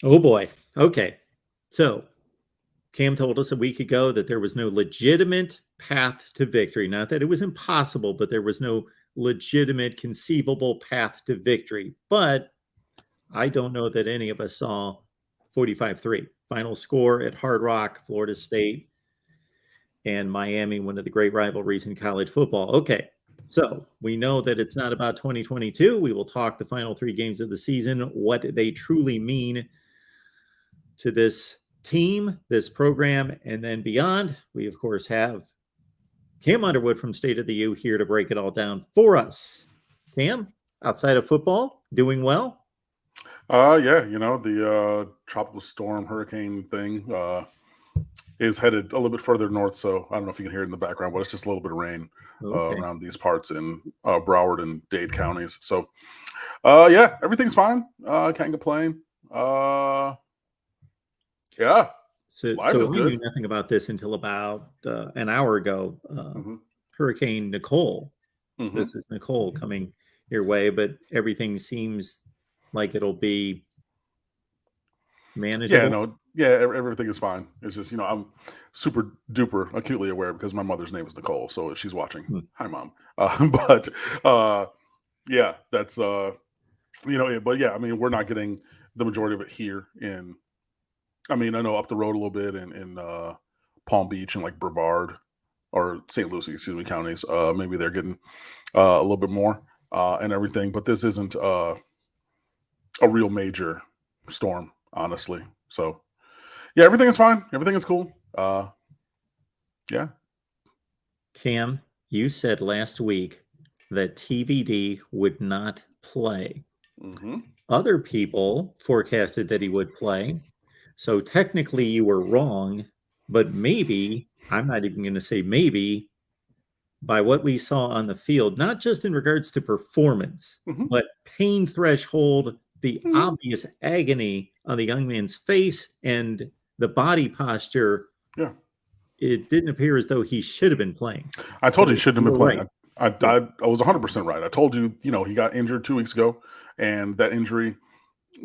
Oh boy. Okay. So Cam told us a week ago that there was no legitimate path to victory. Not that it was impossible, but there was no legitimate, conceivable path to victory. But I don't know that any of us saw 45-3. Final score at Hard Rock, Florida State and Miami, one of the great rivalries in college football. Okay. So we know that it's not about 2022. We will talk the final three games of the season, what they truly mean to this team, this program, and then beyond. We, of course, have Cam Underwood from State of the U here to break it all down for us. Cam, outside of football, doing well? Yeah, the tropical storm hurricane thing is headed a little bit further north. So I don't know if you can hear it in the background, but it's just a little bit of rain Okay. around these parts in Broward and Dade counties. So yeah, everything's fine. Can't complain. Yeah, So, life is so I knew good. nothing about this until about an hour ago. Hmm. Hurricane Nicole. Hmm. This is Nicole coming your way, but everything seems like it'll be Yeah, manageable. no, yeah, everything is fine. It's just I'm super duper acutely aware because my mother's name is Nicole. So if she's watching, Hmm. hi mom. But uh, yeah, that's but yeah, I mean, we're not getting the majority of it here in. I mean, I know up the road a little bit in Palm Beach and like Brevard or St. Lucie, excuse me, counties. Maybe they're getting a little bit more and everything, but this isn't a real major storm, honestly. So yeah, everything is fine. Everything is cool. Yeah. Cam, you said last week that TVD would not play. Hmm. Other people forecasted that he would play. So technically, you were wrong, but maybe, I'm not even going to say maybe, by what we saw on the field, not just in regards to performance, Hmm. but pain threshold, the Hmm. obvious agony on the young man's face, and the body posture. Yeah. It didn't appear as though he should have been playing. I told you So he shouldn't you have were been playing. right. Yeah. I was 100% right. I told you, he got injured 2 weeks ago, and that injury,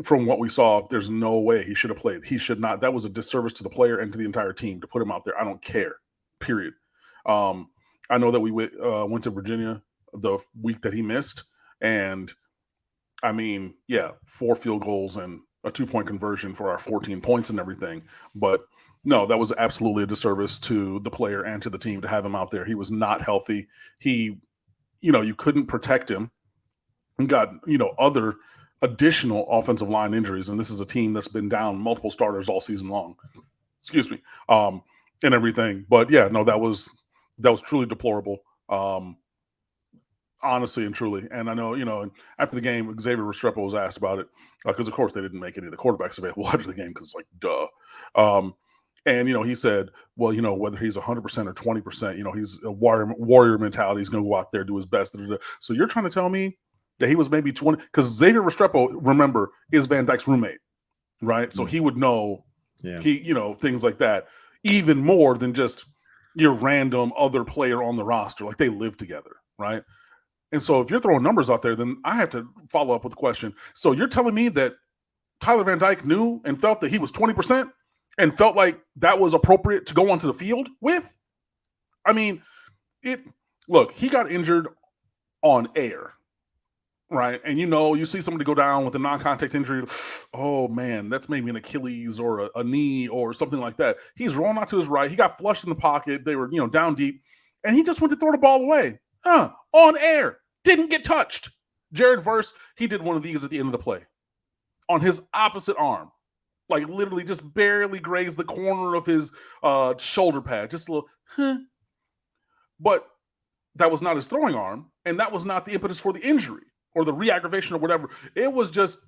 from what we saw, there's no way he should have played. He should not. That was a disservice to the player and to the entire team to put him out there. I don't care. Period. Um, I know that we went to Virginia the week that he missed, and I mean, yeah, 4 field goals and a 2 point conversion for our 14 points and everything. But no, that was absolutely a disservice to the player and to the team to have him out there. He was not healthy. He, you couldn't protect him and got, other additional offensive line injuries. And this is a team that's been down multiple starters all season long. Excuse me. And everything. But yeah, no, that was truly deplorable. Honestly and truly. And I know, after the game, Xavier Restrepo was asked about it because, of course, they didn't make any of the quarterbacks available after the game because, like, duh. Um, and he said, well, whether he's 100% or 20%, he's a warrior mentality. He's going to go out there, do his best. Da, da, da. So you're trying to tell me that he was maybe 20? Because Xavier Restrepo, remember, is Van Dyke's roommate, right? So Mm. he would know Yeah. things like that even more than just your random other player on the roster. Like, they live together, right? And so if you're throwing numbers out there, then I have to follow up with the question. So you're telling me that Tyler Van Dyke knew and felt that he was 20% and felt like that was appropriate to go onto the field with? I mean, look, he got injured on air, right? And you see somebody go down with a non-contact injury. Oh man, that's maybe an Achilles or a knee or something like that. He's rolling out to his right. He got flushed in the pocket. They were, down deep, and he just went to throw the ball away. On air. Didn't get touched. Jared Verse, he did one of these at the end of the play on his opposite arm. Like, literally just barely grazed the corner of his shoulder pad. Just a little, huh. But that was not his throwing arm, and that was not the impetus for the injury or the re-aggravation or whatever. It was just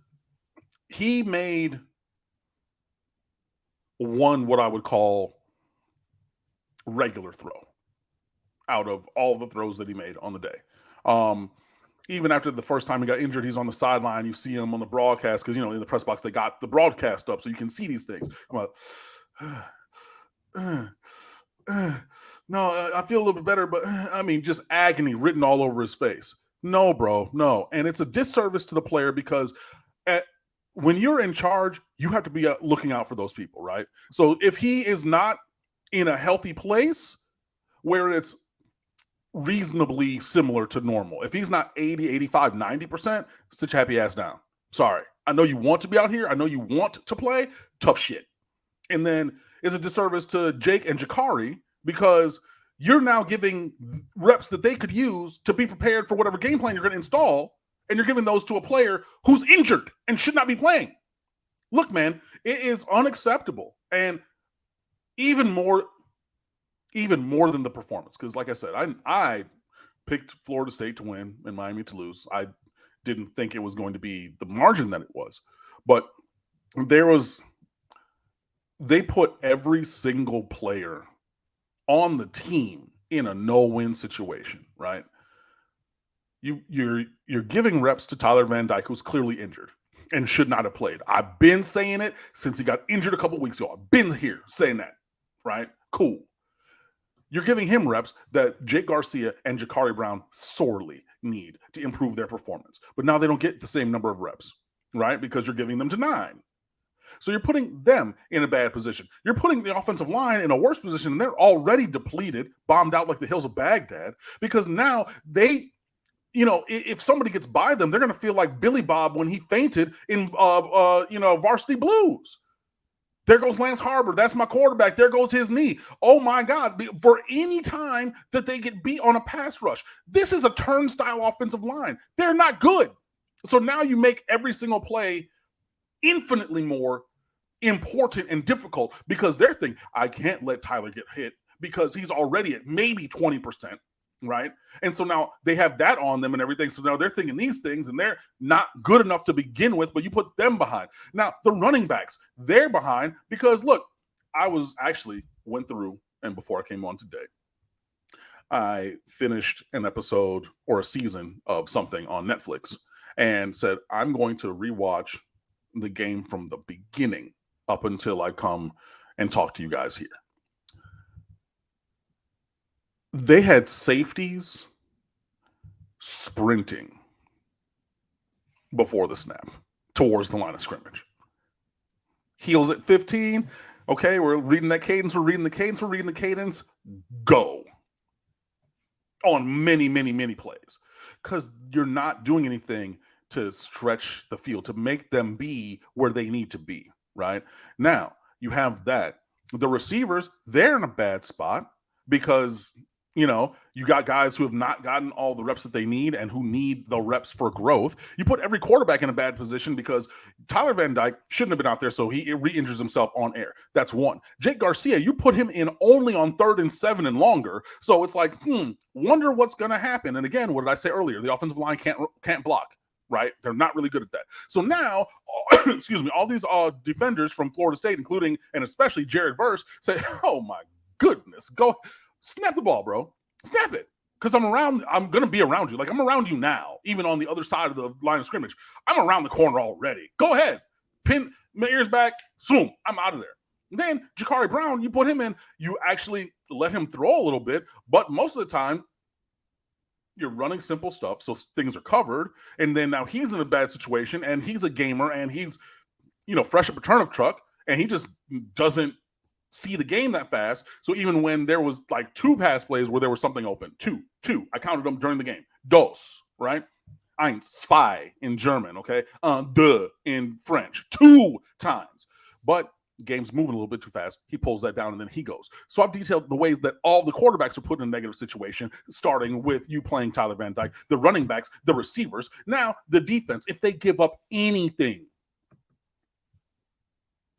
he made one what I would call regular throw out of all the throws that he made on the day. Even after the first time he got injured, he's on the sideline. You see him on the broadcast because, in the press box, they got the broadcast up so you can see these things. I'm like, no, I feel a little bit better, but I mean, just agony written all over his face. No, bro, no. And it's a disservice to the player because when you're in charge, you have to be looking out for those people, right? So if he is not in a healthy place where it's reasonably similar to normal, if he's not 80, 85, 90%, sit your happy ass down. Sorry. I know you want to be out here. I know you want to play. Tough shit. And then it's a disservice to Jake and Jakari because you're now giving reps that they could use to be prepared for whatever game plan you're going to install, and you're giving those to a player who's injured and should not be playing. Look, man, it is unacceptable. And even more than the performance, because like I said, I picked Florida State to win and Miami to lose. I didn't think it was going to be the margin that it was. But they put every single player on the team in a no-win situation, right? You're giving reps to Tyler Van Dyke, who's clearly injured and should not have played. I've been saying it since he got injured a couple weeks ago. I've been here saying that, right? Cool. You're giving him reps that Jake Garcia and Jakari Brown sorely need to improve their performance. But now they don't get the same number of reps, right? Because you're giving them to 9. So you're putting them in a bad position. You're putting the offensive line in a worse position, and they're already depleted, bombed out like the hills of Baghdad, because now they, if somebody gets by them, they're going to feel like Billy Bob when he fainted in, Varsity Blues. There goes Lance Harbor. That's my quarterback. There goes his knee. Oh, my God. For any time that they get beat on a pass rush, this is a turnstile offensive line. They're not good. So now you make every single play infinitely more important and difficult because they're thinking, I can't let Tyler get hit because he's already at maybe 20%, right? And so now they have that on them and everything. So now they're thinking these things and they're not good enough to begin with, but you put them behind. Now, the running backs, they're behind because, look, I went through, and before I came on today, I finished an episode or a season of something on Netflix and said, I'm going to rewatch the game from the beginning up until I come and talk to you guys here. They had safeties sprinting before the snap towards the line of scrimmage. Heels at 15. Okay, we're reading that cadence. We're reading the cadence. Go. On many, many, many plays. Because you're not doing anything to stretch the field, to make them be where they need to be, right? Now, you have that. The receivers, they're in a bad spot because, you got guys who have not gotten all the reps that they need and who need the reps for growth. You put every quarterback in a bad position because Tyler Van Dyke shouldn't have been out there, so he re-injures himself on air. That's one. Jake Garcia, you put him in only on 3rd and 7 and longer, so it's like, wonder what's going to happen. And again, what did I say earlier? The offensive line can't block. Right? They're not really good at that. So now, all these defenders from Florida State, including and especially Jared Verse, say, oh my goodness, go snap the ball, bro. Snap it. Because I'm going to be around you. Like, I'm around you now, even on the other side of the line of scrimmage. I'm around the corner already. Go ahead. Pin my ears back. Zoom. I'm out of there. Then Jakari Brown, you put him in, you actually let him throw a little bit, but most of the time, you're running simple stuff, so things are covered. And then now he's in a bad situation, and he's a gamer, and he's, fresh up a turnip truck, and he just doesn't see the game that fast. So even when there was like 2 pass plays where there was something open, two, I counted them during the game. Dos, right? Eins, zwei in German, okay? De in French, 2 times. But game's moving a little bit too fast. He pulls that down and then he goes. So I've detailed the ways that all the quarterbacks are put in a negative situation, starting with you playing Tyler Van Dyke, the running backs, the receivers. Now the defense, if they give up anything,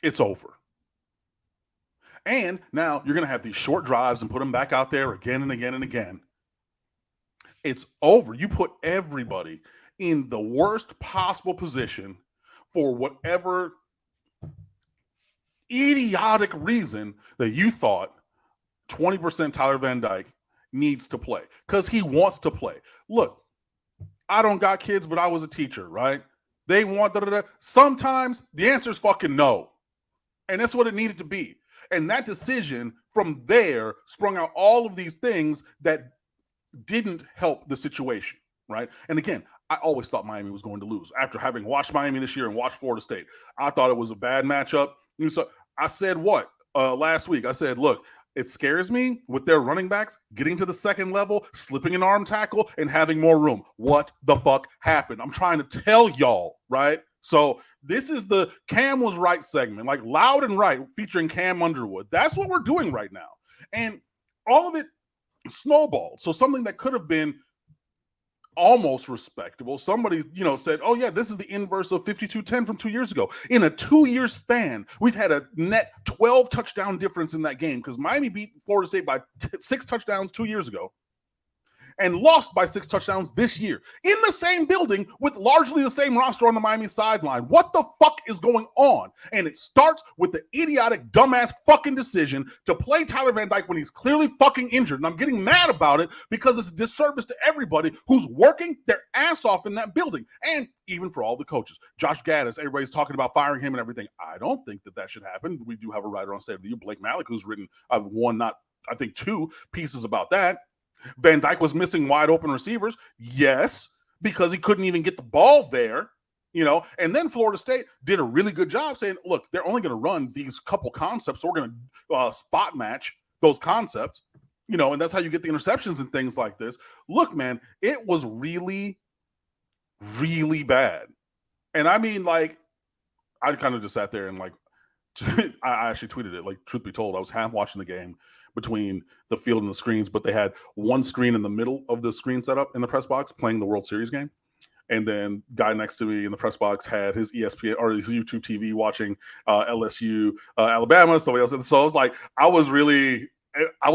it's over. And now you're going to have these short drives and put them back out there again and again and again. It's over. You put everybody in the worst possible position for whatever idiotic reason that you thought 20% Tyler Van Dyke needs to play because he wants to play. Look, I don't got kids, but I was a teacher, right? They want Sometimes the answer is fucking no. And that's what it needed to be. And that decision from there sprung out all of these things that didn't help the situation, right? And again, I always thought Miami was going to lose. After having watched Miami this year and watched Florida State, I thought it was a bad matchup. So I said last week? I said, look, it scares me with their running backs getting to the second level, slipping an arm tackle, and having more room. What the fuck happened? I'm trying to tell y'all, right? So this is the Cam was right segment, like Loud and Right, featuring Cam Underwood. That's what we're doing right now. And all of it snowballed. So something that could have been almost respectable. Somebody, said, oh yeah, this is the inverse of 52-10 from 2 years ago. In a 2-year span, we've had a net 12 touchdown difference in that game because Miami beat Florida State by 6 touchdowns 2 years ago and lost by 6 touchdowns this year in the same building with largely the same roster on the Miami sideline. What the fuck is going on? And it starts with the idiotic, dumbass fucking decision to play Tyler Van Dyke when he's clearly fucking injured. And I'm getting mad about it because it's a disservice to everybody who's working their ass off in that building. And even for all the coaches. Josh Gaddis, everybody's talking about firing him and everything. I don't think that should happen. We do have a writer on State of the U, Blake Malik, who's written two pieces about that. Van Dyke was missing wide open receivers. Yes, because he couldn't even get the ball there, and then Florida State did a really good job saying, look, they're only going to run these couple concepts. So we're going to spot match those concepts, and that's how you get the interceptions and things like this. Look, man, it was really, really bad. And I mean, like, I kind of just sat there and like, I actually tweeted it. Like, truth be told, I was half watching the game between the field and the screens, but they had one screen in the middle of the screen setup in the press box playing the World Series game. And then guy next to me in the press box had his ESPN or his YouTube TV watching LSU, Alabama. So I was like, I was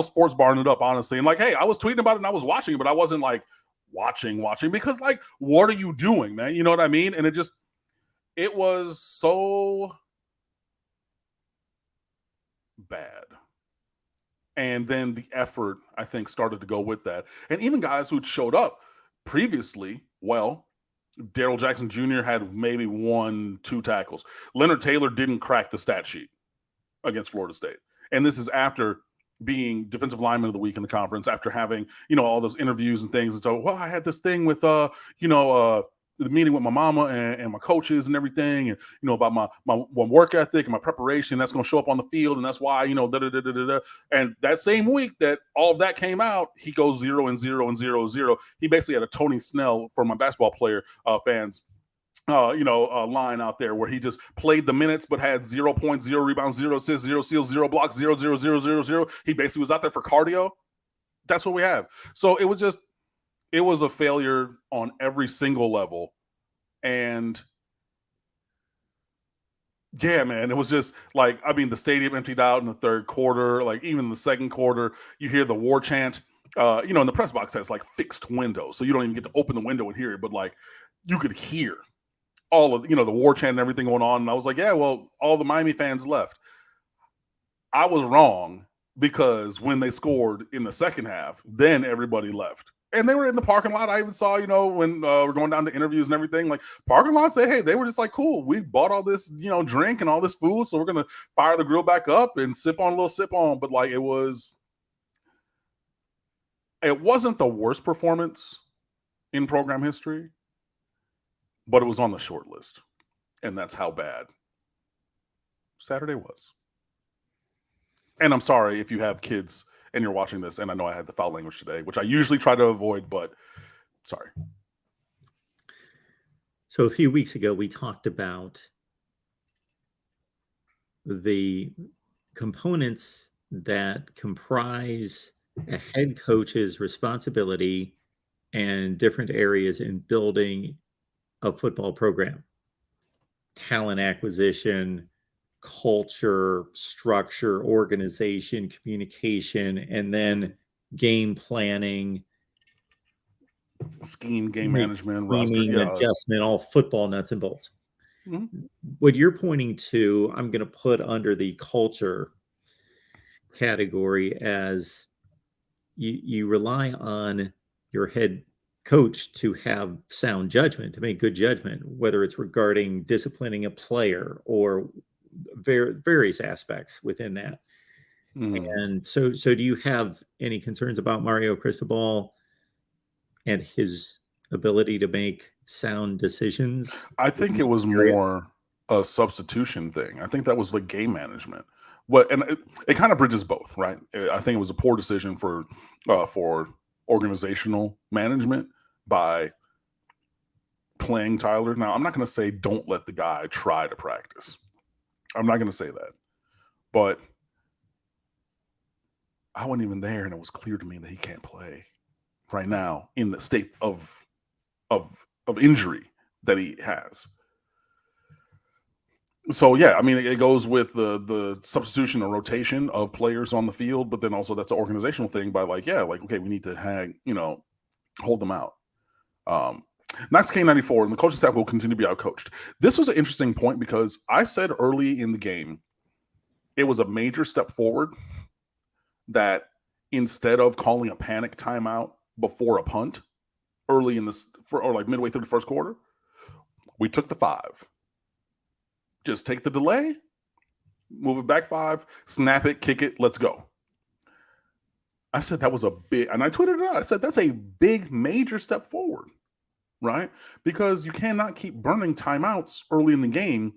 sports barring it up, honestly. And like, hey, I was tweeting about it and I was watching it, but I wasn't like watching because like, what are you doing, man? You know what I mean? And it was so bad. And then the effort, I think, started to go with that. And even guys who showed up previously, Daryl Jackson Jr. had maybe 1-2 tackles. Leonard Taylor didn't crack the stat sheet against Florida State. And this is after being defensive lineman of the week in the conference, after having, all those interviews and things. And so, I had this thing with, the meeting with my mama and my coaches and everything, and about my work ethic and my preparation that's going to show up on the field, and that's why And that same week that all of that came out, he goes 0-0-0-0. He basically had a Tony Snell, for my basketball player fans, line out there where he just played the minutes but had 0 points, 0 rebounds, 0 assists, 0 steals, 0 blocks, 0-0-0-0-0. He basically was out there for cardio. That's what we have. So it was a failure on every single level. And yeah, man, it was just like, I mean, the stadium emptied out in the third quarter, like even the second quarter, you hear the war chant, and the press box has like fixed windows. So you don't even get to open the window and hear it, but like you could hear all of, the war chant and everything going on. And I was like, yeah, well, all the Miami fans left. I was wrong because when they scored in the second half, then everybody left. And they were in the parking lot. I even saw, when we're going down to interviews and everything, like parking lot say, hey, they were just like, cool. We bought all this, drink and all this food. So we're going to fire the grill back up and sip on. But like, it wasn't the worst performance in program history, but it was on the short list. And that's how bad Saturday was. And I'm sorry if you have kids and you're watching this, and I know I had the foul language today, which I usually try to avoid, but sorry. So a few weeks ago, we talked about the components that comprise a head coach's responsibility and different areas in building a football program: talent acquisition, culture, structure, organization, communication, and then game planning, scheme, game management, roster, adjustment, all football nuts and bolts. Mm-hmm. What you're pointing to, I'm going to put under the culture category as you rely on your head coach to have sound judgment, to make good judgment, whether it's regarding disciplining a player or various aspects within that. And so do you have any concerns about Mario Cristobal and his ability to make sound decisions. I think it was more a substitution thing. I think that was like game management. It kind of bridges both, right? I think it was a poor decision for organizational management by playing Tyler. Now, I'm not going to say don't let the guy try to practice. I'm not going to say that, but I wasn't even there, and it was clear to me that he can't play right now in the state of injury that he has. So yeah, I mean, it goes with the substitution or rotation of players on the field, but then also that's an organizational thing by okay, we need to hold them out. Next K94, and the coaching staff will continue to be outcoached. This was an interesting point because I said early in the game, it was a major step forward that instead of calling a panic timeout before a punt early in this, or like midway through the first quarter, we took the 5. Just take the delay, move it back 5, snap it, kick it, let's go. I said that was a big, and I tweeted it out. I said that's a big, major step forward, right? Because you cannot keep burning timeouts early in the game,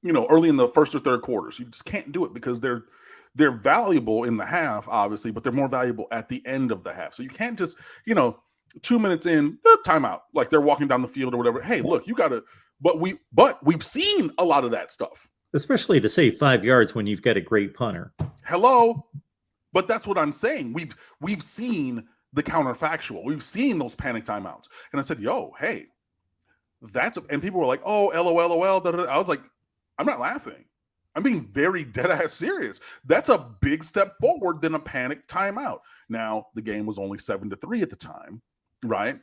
early in the first or third quarters. You just can't do it because they're valuable in the half, obviously, but they're more valuable at the end of the half. So you can't just, 2 minutes in, timeout, like they're walking down the field or whatever. Hey, look, you got to. But we've seen a lot of that stuff, especially to save 5 yards when you've got a great punter. Hello, but that's what I'm saying. We've seen the counterfactual. We've seen those panic timeouts, and I said, "Yo, hey, and people were like, "Oh, lol." I was like, "I'm not laughing. I'm being very dead ass serious. That's a big step forward than a panic timeout." Now the game was only 7-3 at the time, right?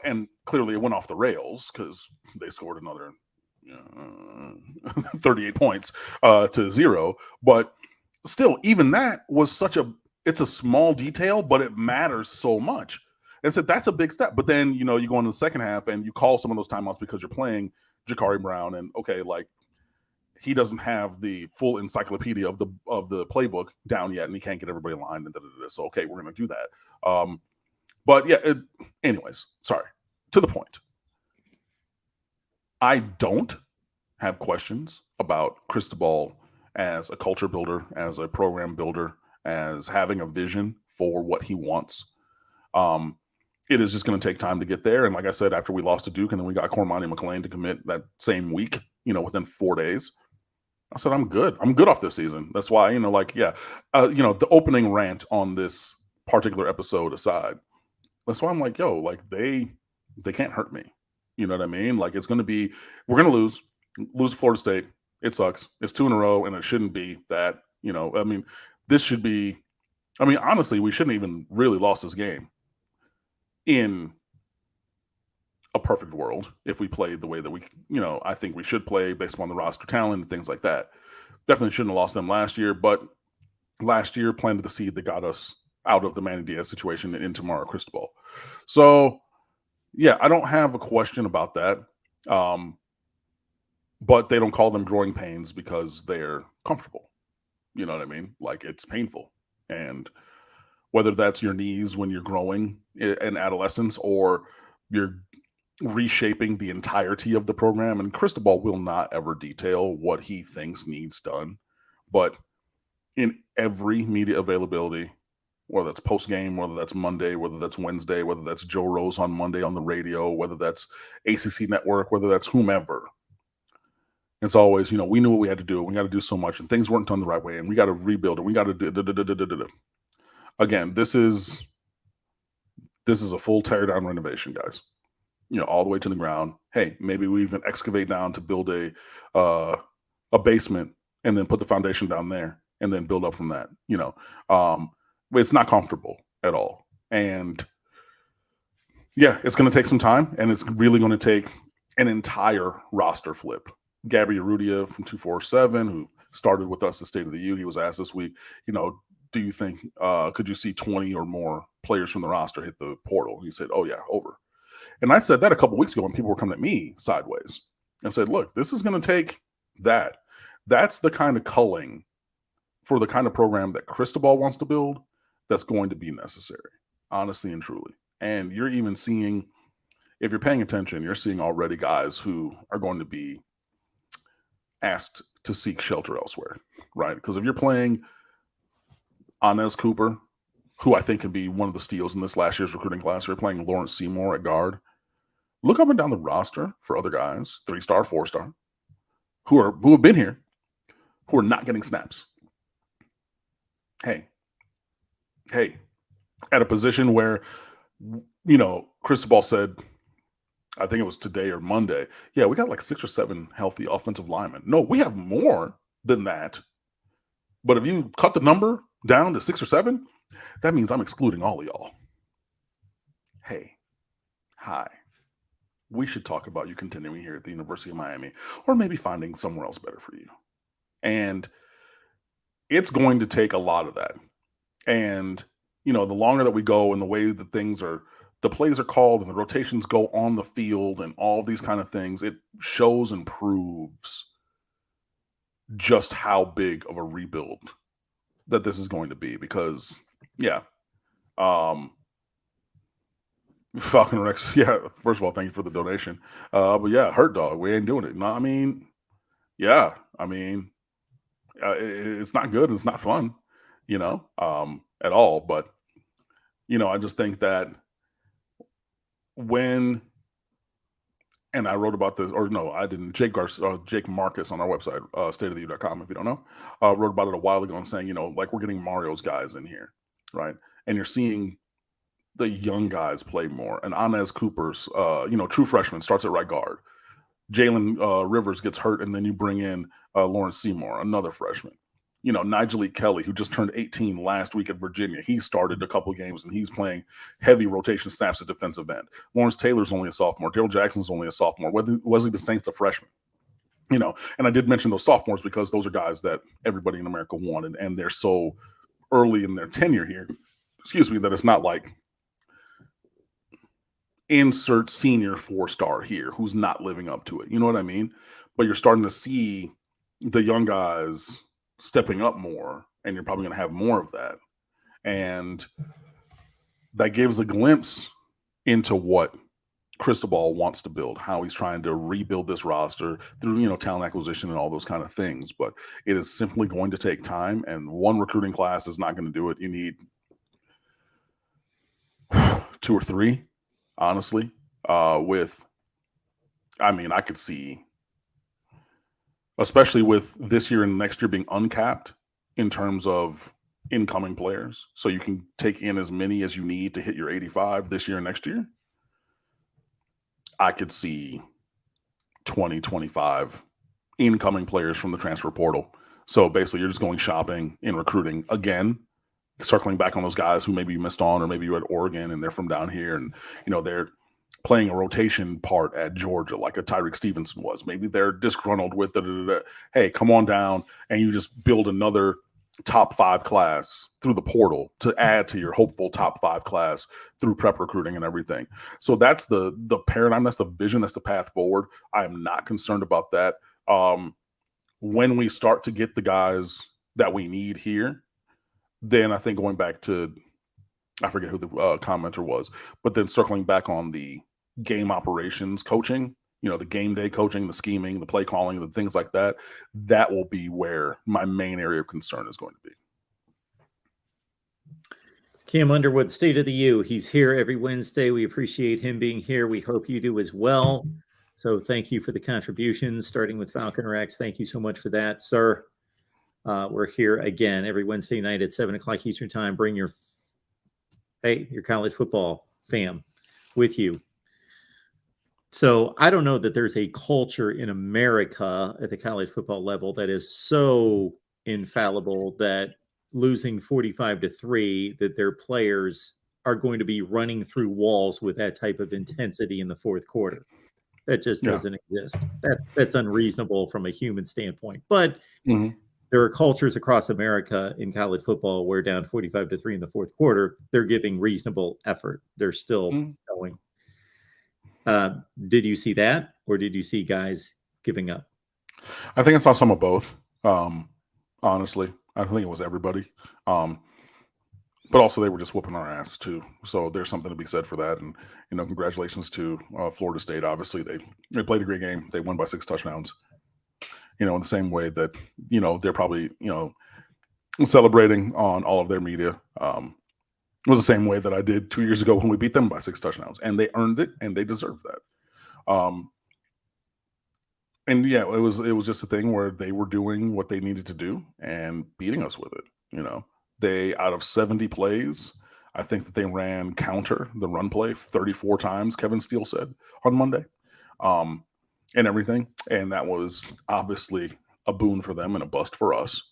And clearly it went off the rails because they scored another 38 points to 0. But still, even that was it's a small detail, but it matters so much. And so that's a big step. But then, you go into the second half and you call some of those timeouts because you're playing Jakari Brown, and okay, like he doesn't have the full encyclopedia of the playbook down yet, and he can't get everybody aligned. And so, okay, we're going to do that. But yeah, anyways, sorry. To the point. I don't have questions about Cristobal as a culture builder, as a program builder, as having a vision for what he wants. It is just going to take time to get there. And like I said, after we lost to Duke and then we got Cormani McLean to commit that same week, within 4 days, I said, I'm good. I'm good off this season. That's why, the opening rant on this particular episode aside, that's why I'm like, yo, like they can't hurt me. You know what I mean? Like we're going to lose to Florida State. It sucks. It's 2 in a row, and it shouldn't be that, this should be, honestly, we shouldn't even really lost this game in a perfect world if we played the way that we, I think we should play based upon the roster talent and things like that. Definitely shouldn't have lost them last year, but last year planted the seed that got us out of the Manny Diaz situation and into Mario Cristobal. So, yeah, I don't have a question about that. But they don't call them growing pains because they're comfortable. You know what I mean? Like it's painful. And whether that's your knees when you're growing in adolescence or you're reshaping the entirety of the program, and Cristobal will not ever detail what he thinks needs done. But in every media availability, whether that's post-game, whether that's Monday, whether that's Wednesday, whether that's Joe Rose on Monday on the radio, whether that's ACC Network, whether that's whomever. It's always, we knew what we had to do. We got to do so much, and things weren't done the right way, and we got to rebuild it. We got to do. Again, this is a full tear down renovation, guys. All the way to the ground. Hey, maybe we even excavate down to build a basement and then put the foundation down there and then build up from that. It's not comfortable at all. And yeah, it's going to take some time, and it's really going to take an entire roster flip. Gabby Arudia from 247, who started with us at State of the U, he was asked this week, do you think, could you see 20 or more players from the roster hit the portal? He said, oh yeah, over. And I said that a couple weeks ago when people were coming at me sideways and said, look, this is going to take that. That's the kind of culling for the kind of program that Cristobal wants to build that's going to be necessary, honestly and truly. And you're even seeing if you're paying attention, you're seeing already guys who are going to be asked to seek shelter elsewhere, right? Because if you're playing Inez Cooper, who I think can be one of the steals in this last year's recruiting class, you're playing Lawrence Seymour at guard. Look up and down the roster for other guys, 3-star, 4-star, who have been here, who are not getting snaps. Hey, at a position where, Cristobal said, I think it was today or Monday, yeah, we got like 6 or 7 healthy offensive linemen. No, we have more than that. But if you cut the number down to 6 or 7, that means I'm excluding all of y'all. Hey, hi. We should talk about you continuing here at the University of Miami, or maybe finding somewhere else better for you. And it's going to take a lot of that. And, the longer that we go and the way that the plays are called and the rotations go on the field and all of these kind of things, it shows and proves just how big of a rebuild that this is going to be. Because, Falcon Rex, first of all, thank you for the donation. But hurt dog, we ain't doing it. No, it's not good and it's not fun, at all. But, I just think that and I wrote about this, or no, I didn't. Jake Marcus on our website, stateoftheu.com, if you don't know, wrote about it a while ago and saying, like we're getting Mario's guys in here, right? And you're seeing the young guys play more. And Inez Cooper's, true freshman, starts at right guard. Jalen Rivers gets hurt, and then you bring in Lawrence Seymour, another freshman. Nigel E. Kelly, who just turned 18 last week at Virginia, he started a couple games, and he's playing heavy rotation snaps at defensive end. Lawrence Taylor's only a sophomore. Daryl Jackson's only a sophomore. Wesley the Saint's a freshman. And I did mention those sophomores because those are guys that everybody in America wanted, and they're so early in their tenure here, that it's not like insert senior 4-star here who's not living up to it. You know what I mean? But you're starting to see the young guys stepping up more, and you're probably going to have more of that. And that gives a glimpse into what Cristobal wants to build, how he's trying to rebuild this roster through, talent acquisition and all those kind of things. But it is simply going to take time, and one recruiting class is not going to do it. You need 2 or 3. Honestly, I could see, especially with this year and next year being uncapped in terms of incoming players, so you can take in as many as you need to hit your 85 this year and next year. I could see 20, 25 incoming players from the transfer portal. So basically, you're just going shopping in recruiting again, circling back on those guys who maybe you missed on, or maybe you're at Oregon and they're from down here, and they're playing a rotation part at Georgia like a Tyreek Stevenson was. Maybe they're disgruntled with hey, come on down, and you just build another top 5 class through the portal to add to your hopeful top 5 class through prep recruiting and everything. So that's the paradigm, that's the vision, that's the path forward. I am not concerned about that. When we start to get the guys that we need here, then I think going back to, I forget who the commenter was, but then circling back on the game operations coaching, the game day coaching, the scheming, the play calling, the things like that, that will be where my main area of concern is going to be. Cam Underwood, State of the U. He's here every Wednesday. We appreciate him being here. We hope you do as well. So thank you for the contributions, starting with Falcon Rex. Thank you so much for that, sir. We're here again every Wednesday night at 7 o'clock Eastern time. Bring your college football fam with you. So I don't know that there's a culture in America at the college football level that is so infallible that losing 45-3, that their players are going to be running through walls with that type of intensity in the fourth quarter. That just doesn't exist. That's unreasonable from a human standpoint. But there are cultures across America in college football where down 45-3 in the fourth quarter, they're giving reasonable effort. They're still going. Did you see that, or did you see guys giving up? I think I saw some of both. Honestly, I think it was everybody. but also they were just whooping our ass too. So there's something to be said for that. And, congratulations to Florida State. Obviously they played a great game. They won by 6 touchdowns, in the same way that, they're probably, celebrating on all of their media. It was the same way that I did 2 years ago when we beat them by 6 touchdowns, and they earned it and they deserved that. And yeah, it was just a thing where they were doing what they needed to do and beating us with it. They, out of 70 plays, I think that they ran the run play 34 times, Kevin Steele said on Monday, and everything. And that was obviously a boon for them and a bust for us.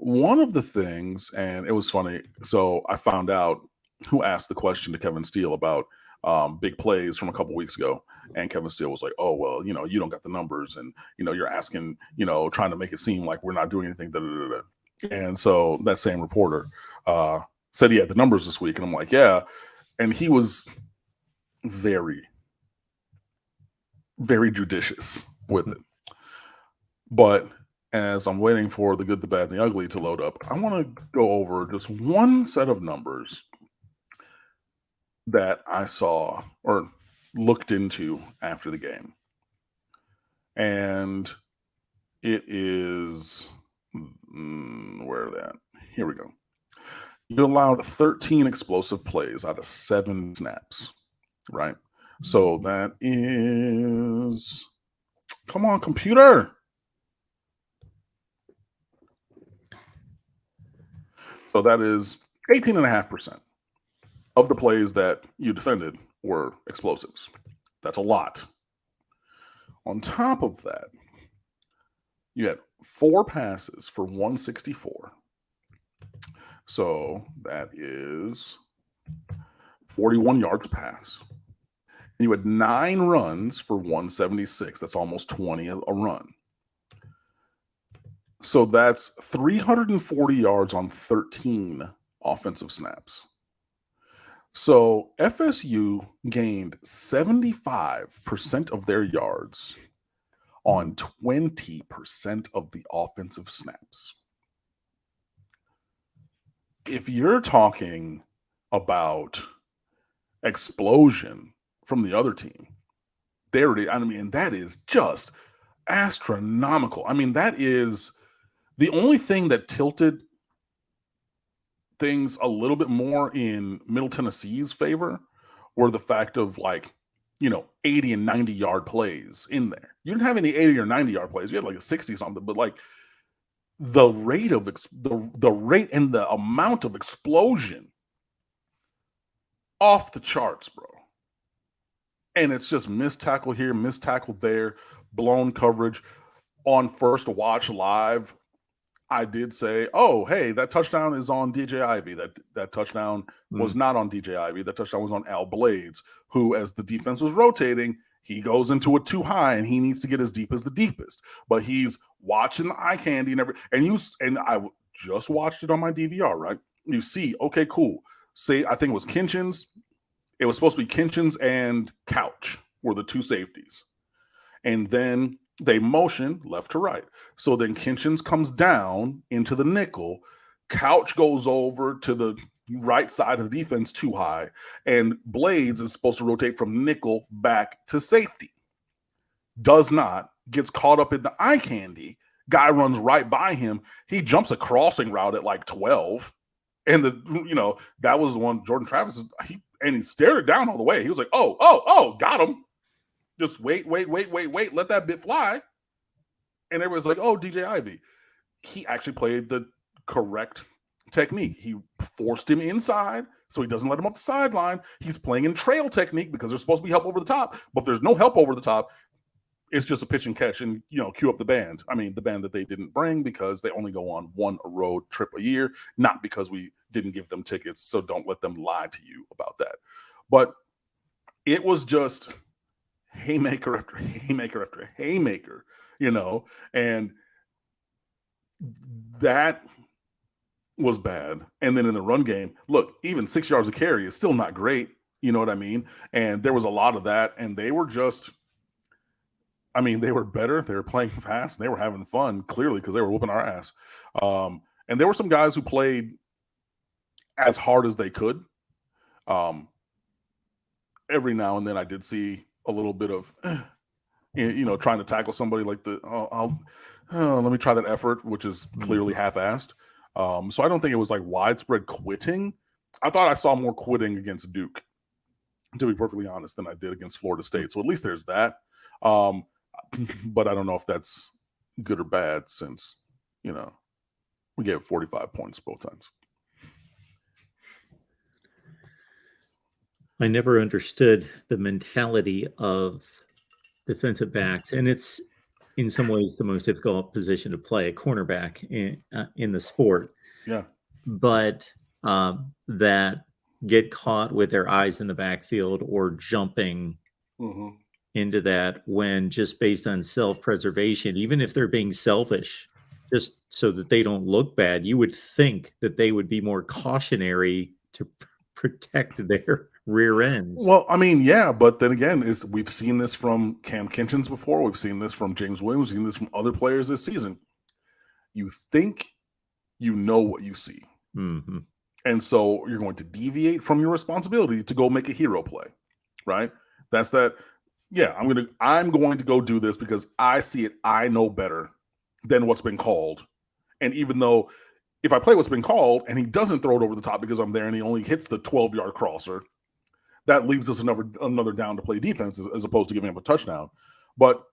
One of the things, and it was funny, so I found out who asked the question to Kevin Steele about big plays from a couple weeks ago, and Kevin Steele was like, "Oh, well, you don't got the numbers, and you're asking, trying to make it seem like we're not doing anything." Da, da, da, da. And so that same reporter said he had the numbers this week, and I'm like, "Yeah," and he was very, very judicious with it. But as I'm waiting for the good, the bad, and the ugly to load up, I want to go over just one set of numbers that I saw or looked into after the game. And it is, where are they at? Here we go. You allowed 13 explosive plays out of 7 snaps, right? So that is, come on, computer. So that is 18.5% of the plays that you defended were explosives. That's a lot. On top of that, you had 4 passes for 164. So that is 41 yards a pass. And you had 9 runs for 176. That's almost 20 a run. So that's 340 yards on 13 offensive snaps. So FSU gained 75% of their yards on 20% of the offensive snaps. If you're talking about explosion from the other team, that is just astronomical. That is the only thing that tilted things a little bit more in Middle Tennessee's favor were the fact of 80 and 90 yard plays in there. You didn't have any 80 or 90 yard plays. You had like a 60 something, but the rate of the rate and the amount of explosion off the charts, bro. And it's just missed tackle here, missed tackle there, blown coverage. On First Watch Live, I did say, "Oh, hey, that touchdown is on DJ Ivey. That touchdown was not on DJ Ivey. That touchdown was on Al Blades, who, as the defense was rotating, he goes into it too high and he needs to get as deep as the deepest. But he's watching the eye candy and I just watched it on my DVR, right? You see, okay, cool. Say, I think it was Kinchins. It was supposed to be Kinchins and Couch were the 2 safeties. And then they motion left to right. So then Kinchins comes down into the nickel. Couch goes over to the right side of the defense too high. And Blades is supposed to rotate from nickel back to safety. Does not. Gets caught up in the eye candy. Guy runs right by him. He jumps a crossing route at like 12. And that was the one Jordan Travis, he stared it down all the way. He was like, oh, got him. Just wait, let that bit fly. And everybody's like, "Oh, DJ Ivey." He actually played the correct technique. He forced him inside so he doesn't let him off the sideline. He's playing in trail technique because there's supposed to be help over the top. But if there's no help over the top, it's just a pitch and catch and, cue up the band. The band that they didn't bring because they only go on one road trip a year, not because we didn't give them tickets. So don't let them lie to you about that. But it was just haymaker after haymaker after haymaker, and that was bad. And then in the run game, look, even 6 yards of carry is still not great. You know what I mean? And there was a lot of that, and they were just, they were better. They were playing fast. And they were having fun, clearly, because they were whooping our ass. And there were some guys who played as hard as they could. Every now and then I did see a little bit of, trying to tackle somebody like let me try that effort, which is clearly half-assed. So I don't think it was like widespread quitting. I thought I saw more quitting against Duke, to be perfectly honest, than I did against Florida State. So at least there's that. But I don't know if that's good or bad, since, we gave 45 points both times. I never understood the mentality of defensive backs, and it's in some ways the most difficult position to play, a cornerback in the sport. Yeah. But that get caught with their eyes in the backfield or jumping into that, when just based on self-preservation, even if they're being selfish, just so that they don't look bad, you would think that they would be more cautionary to protect their rear ends. Well, I mean, yeah, but then again, we've seen this from Cam Kinchins before. We've seen this from James Williams. We've seen this from other players this season. You think you know what you see. Mm-hmm. And so you're going to deviate from your responsibility to go make a hero play, right? That's that. Yeah, I'm going to go do this because I see it. I know better than what's been called. And even though if I play what's been called and he doesn't throw it over the top because I'm there and he only hits the 12-yard crosser, that leaves us another down to play defense as opposed to giving up a touchdown. But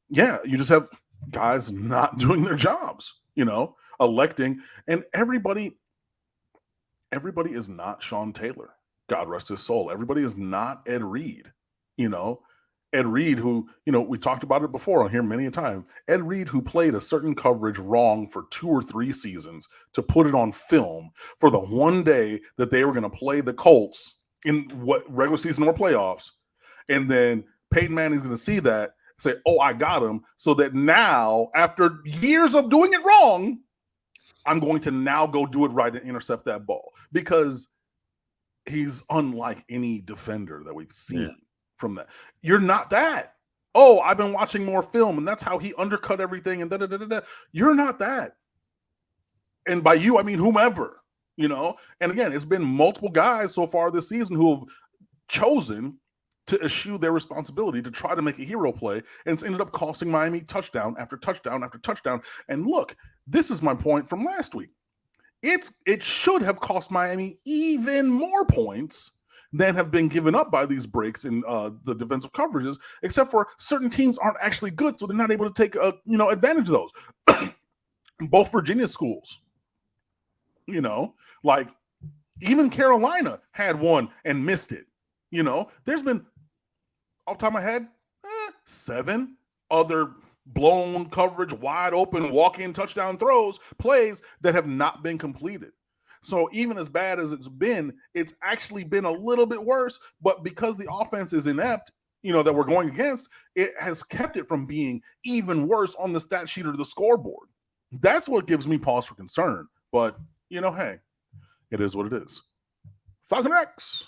yeah, you just have guys not doing their jobs, electing, and everybody is not Sean Taylor. God rest his soul. Everybody is not Ed Reed, Ed Reed, who, we talked about it before on here many a time. Ed Reed, who played a certain coverage wrong for 2 or 3 seasons to put it on film for the one day that they were going to play the Colts in what regular season or playoffs. And then Peyton Manning's going to see that, say, oh, I got him. So that now, after years of doing it wrong, I'm going to now go do it right and intercept that ball, because he's unlike any defender that we've seen from that. You're not that. Oh, I've been watching more film and that's how he undercut everything and da-da-da-da-da. You're not that. And by you, I mean whomever, And again, it's been multiple guys so far this season who have chosen to eschew their responsibility to try to make a hero play, and it's ended up costing Miami touchdown after touchdown after touchdown. And look, this is my point from last week. It should have cost Miami even more points than have been given up by these breaks in the defensive coverages, except for certain teams aren't actually good, so they're not able to take advantage of those. Both Virginia schools, like even Carolina had one and missed it. There's been, off the top of my head, 7 other blown coverage, wide open, walk-in touchdown plays that have not been completed. So even as bad as it's actually been a little bit worse, but because the offense is inept, that we're going against, it has kept it from being even worse on the stat sheet or the scoreboard. That's what gives me pause for concern. But, hey, it is what it is. Falcon X.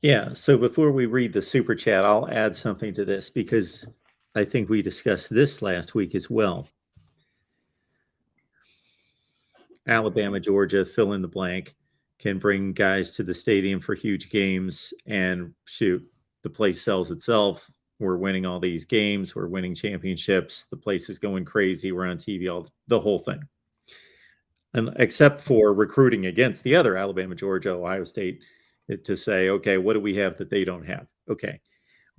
Yeah, so before we read the super chat, I'll add something to this, because I think we discussed this last week as well. Alabama, Georgia, fill in the blank, can bring guys to the stadium for huge games, and shoot, the place sells itself. We're winning all these games. We're winning championships. The place is going crazy. We're on TV, the whole thing. And except for recruiting against the other, Alabama, Georgia, Ohio State, to say, okay, what do we have that they don't have? Okay,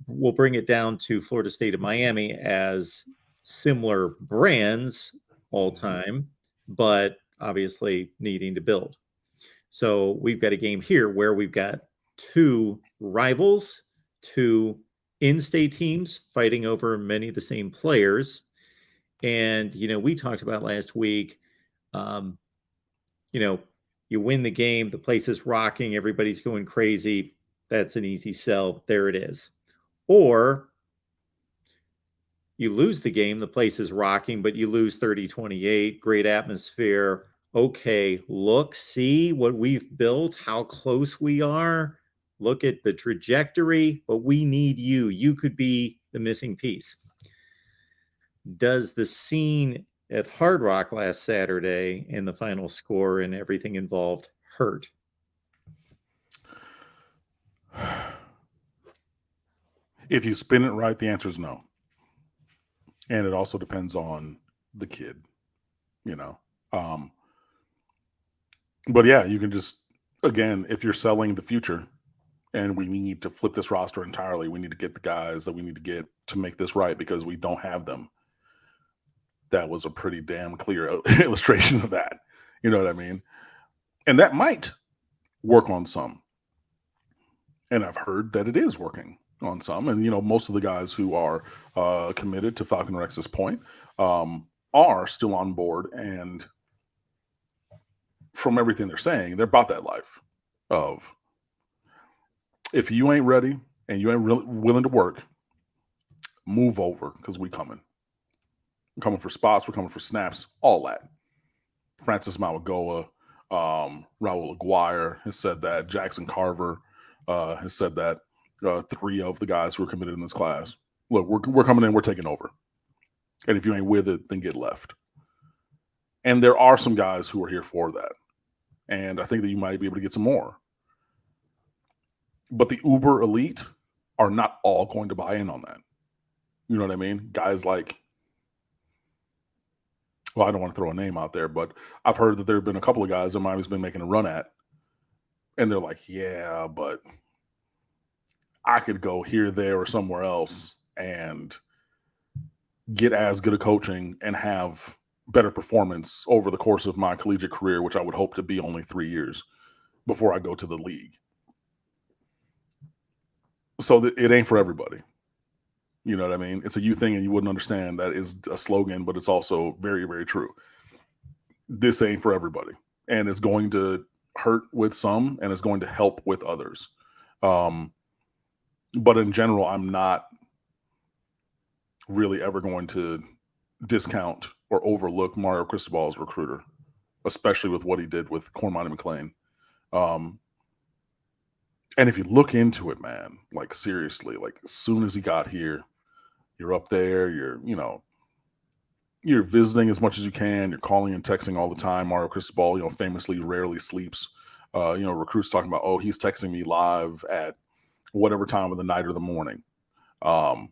we'll bring it down to Florida State and Miami as similar brands all time, but obviously needing to build. So we've got a game here where we've got 2 rivals, 2 in-state teams fighting over many of the same players. And, we talked about last week, you win the game, the place is rocking, everybody's going crazy. That's an easy sell. There it is. Or you lose the game, the place is rocking, but you lose 30-28, great atmosphere. Okay, look, see what we've built, how close we are. Look at the trajectory, but we need you. You could be the missing piece. Does the scene at Hard Rock last Saturday and the final score and everything involved hurt? If you spin it right, the answer is no. And it also depends on the kid, you know. But yeah, you can just, again, if you're selling the future and we need to flip this roster entirely, we need to get the guys that we need to get to make this right because we don't have them. That was a pretty damn clear illustration of that. You know what I mean? And that might work on some. And I've heard that it is working on some. And, most of the guys who are committed to Falcon Rex's point are still on board. And from everything they're saying, they're about that life of, if you ain't ready and you ain't really willing to work, move over because we coming. We're coming for spots. We're coming for snaps. All that. Francis Mauigoa, Raul Aguirre has said that. Jackson Carver has said that. 3 of the guys who are committed in this class. Look, we're coming in. We're taking over. And if you ain't with it, then get left. And there are some guys who are here for that. And I think that you might be able to get some more. But the uber elite are not all going to buy in on that. You know what I mean? Guys like, well, I don't want to throw a name out there, but I've heard that there have been a couple of guys that Miami's been making a run at. And they're like, yeah, but I could go here, there, or somewhere else and get as good a coaching and have better performance over the course of my collegiate career, which I would hope to be only 3 years before I go to the league. So it ain't for everybody. You know what I mean? It's a you thing and you wouldn't understand that is a slogan, but it's also very, very true. This ain't for everybody. And it's going to hurt with some and it's going to help with others. But in general, I'm not really ever going to discount or overlook Mario Cristobal as a recruiter, especially with what he did with Cormani McLean. And if you look into it, man, like seriously, like as soon as he got here, you're up there, you're visiting as much as you can, you're calling and texting all the time. Mario Cristobal, famously rarely sleeps. Recruits talking about, oh, he's texting me live at whatever time of the night or the morning. And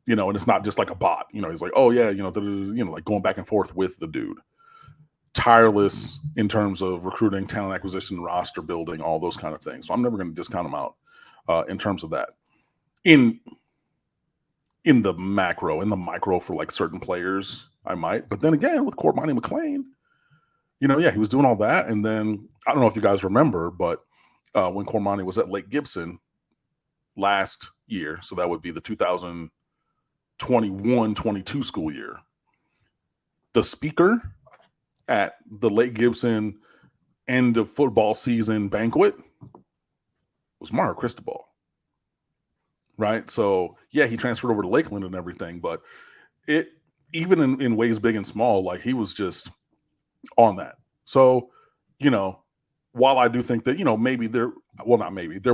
it's not just like a bot. He's like, oh yeah, like going back and forth with the dude. Tireless in terms of recruiting, talent acquisition, roster building, all those kind of things. So I'm never going to discount him out in terms of that. In the macro, in the micro for like certain players, I might. But then again, with Cormani McLean, he was doing all that. And then I don't know if you guys remember, but when Cormani was at Lake Gibson last year, so that would be the 2021-22 school year, the speaker at the Lake Gibson end of football season banquet was Mario Cristobal. Right? So, yeah, he transferred over to Lakeland and everything, but it, even in ways big and small, like he was just on that. So, while I do think that, maybe there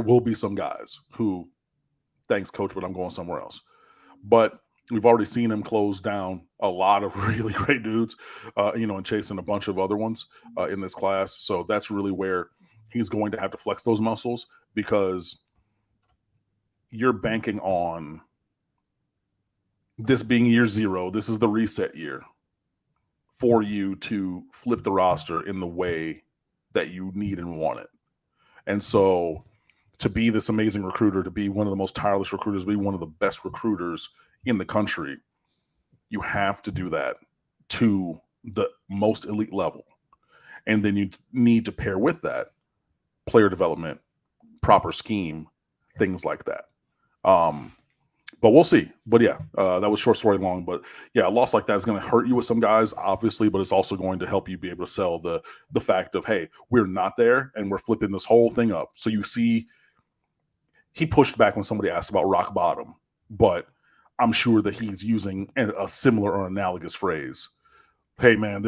will be some guys who, thanks, coach, but I'm going somewhere else. But we've already seen him close down a lot of really great dudes, and chasing a bunch of other ones in this class. So that's really where he's going to have to flex those muscles, because you're banking on this being year 0. This is the reset year for you to flip the roster in the way that you need and want it. And so to be this amazing recruiter, to be one of the most tireless recruiters, be one of the best recruiters in the country, you have to do that to the most elite level. And then you need to pair with that player development, proper scheme, things like that. But we'll see. But yeah, that was short story long. But yeah, a loss like that is going to hurt you with some guys, obviously, but it's also going to help you be able to sell the fact of, hey, we're not there and we're flipping this whole thing up. So you see, he pushed back when somebody asked about rock bottom, but I'm sure that he's using a similar or analogous phrase. Hey, man,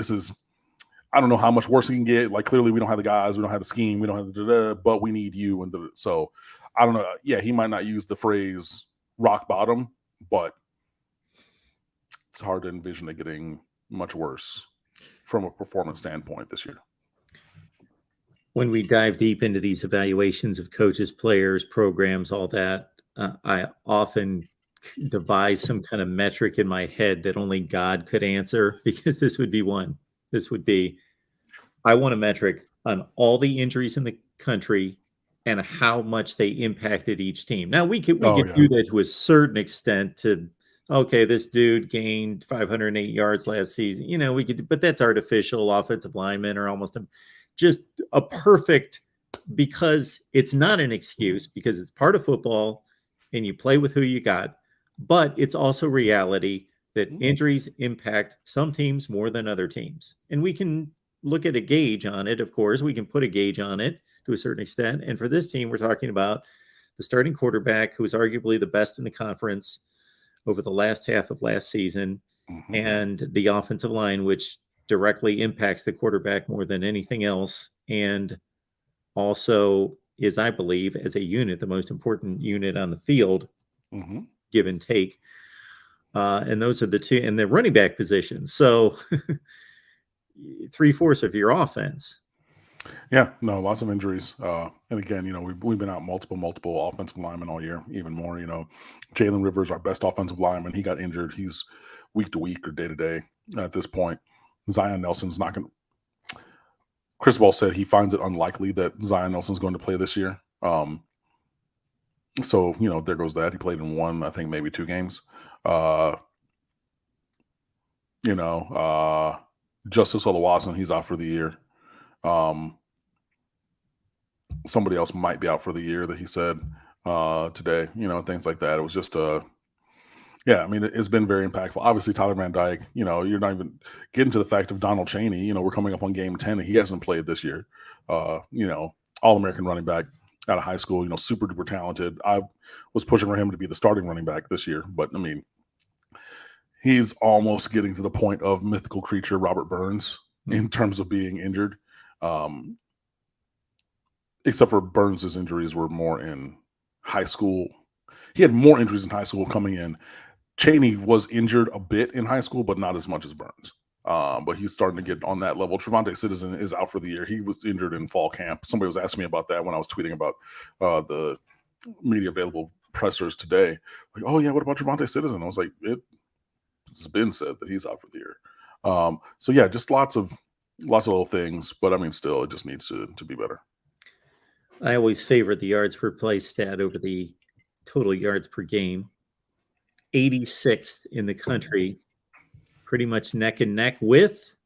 I don't know how much worse it can get. Like, clearly we don't have the guys, we don't have the scheme, we don't have the but we need you. And so I don't know. Yeah, he might not use the phrase rock bottom, but it's hard to envision it getting much worse from a performance standpoint this year. When we dive deep into these evaluations of coaches, players, programs, all that, I often devise some kind of metric in my head that only God could answer, because this would be one. This would be, I want a metric on all the injuries in the country and how much they impacted each team. Now we could do that to a certain extent. To okay, this dude gained 508 yards last season. You know, we could, but that's artificial. Offensive linemen are almost just a perfect, because it's not an excuse, because it's part of football and you play with who you got. But it's also reality that injuries impact some teams more than other teams. And we can look at a gauge on it. Of course, we can put a gauge on it to a certain extent. And for this team, we're talking about the starting quarterback, who was arguably the best in the conference over the last half of last season, and the offensive line, which directly impacts the quarterback more than anything else. And also is, I believe, as a unit, the most important unit on the field, give and take. And those are the two, and the running back position. So 3/4 of your offense. Yeah, no, lots of injuries. And again, you know, we've been out multiple offensive linemen all year, even more. You know, Jalen Rivers, our best offensive lineman, he got injured. He's week to week or day to day at this point. Zion Nelson's not going to. Cristobal said he finds it unlikely that Zion Nelson's going to play this year. So, you know, there goes that. He played in one, I think, maybe 2 games. Justice Oluwaseun, he's out for the year. Somebody else might be out for the year that he said today, you know, things like that. It was just yeah, I mean, it's been very impactful. Obviously, Tyler Van Dyke, you know, you're not even getting to the fact of Donald Chaney. You know, we're coming up on game 10 and he hasn't played this year. You know, All-American running back out of high school, you know, super duper talented. I was pushing for him to be the starting running back this year, but I mean, he's almost getting to the point of mythical creature Robert Burns in terms of being injured. Except for Burns' injuries were more in high school. He had more injuries in high school coming in. Chaney was injured a bit in high school, but not as much as Burns. But he's starting to get on that level. Trevante Citizen is out for the year. He was injured in fall camp. Somebody was asking me about that when I was tweeting about the media available pressers today. Like, oh yeah, what about Trevante Citizen? I was like, it's been said that he's out for the year. So yeah, just lots of little things, but I mean, still, it just needs to be better. I always favor the yards per play stat over the total yards per game. 86th in the country, pretty much neck and neck with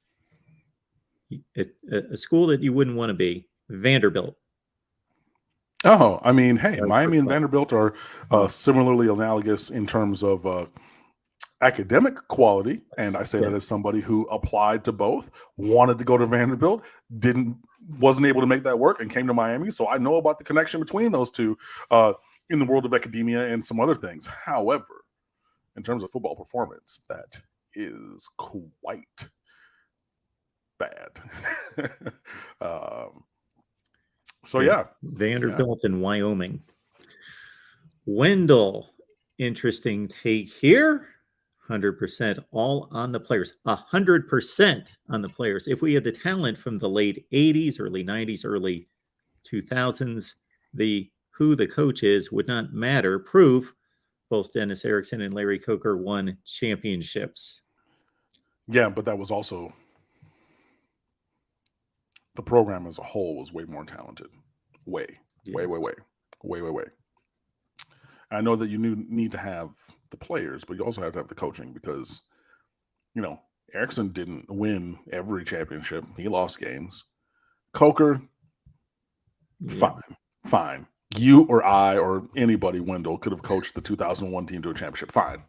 a school that you wouldn't want to be, Vanderbilt. Oh, I mean, hey, Miami and Vanderbilt are similarly analogous in terms of academic quality. And I say that as somebody who applied to both, wanted to go to Vanderbilt, wasn't able to make that work, and came to Miami. So I know about the connection between those two in the world of academia and some other things. However, in terms of football performance, that is quite bad. So yeah, Vanderbilt and Wyoming. Wendell, interesting take here. 100% all on the players. 100% on the players. If we had the talent from the late 80s, early 90s, early 2000s, who the coach is would not matter. Proof, both Dennis Erickson and Larry Coker won championships. Yeah, but that was also the program as a whole was way more talented. Way. I know that you need to have the players, but you also have to have the coaching, because, you know, Erickson didn't win every championship. He lost games. Coker, fine. You or I or anybody, Wendell, could have coached the 2001 team to a championship. Fine.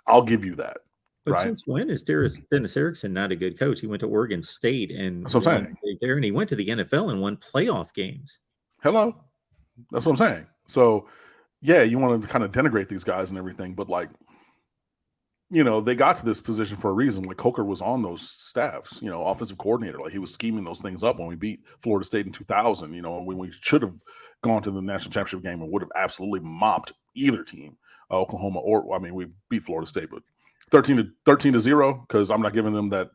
I'll give you that. But since when is Dennis Erickson not a good coach? He went to Oregon State and that's what I'm saying. There, and he went to the NFL and won playoff games. Hello, that's what I'm saying. So, yeah, you want to kind of denigrate these guys and everything, but like, you know, they got to this position for a reason. Like Coker was on those staffs, you know, offensive coordinator. Like he was scheming those things up when we beat Florida State in 2000. You know, when we should have gone to the national championship game and would have absolutely mopped either team, Oklahoma we beat Florida State, but 13-0, because I'm not giving them that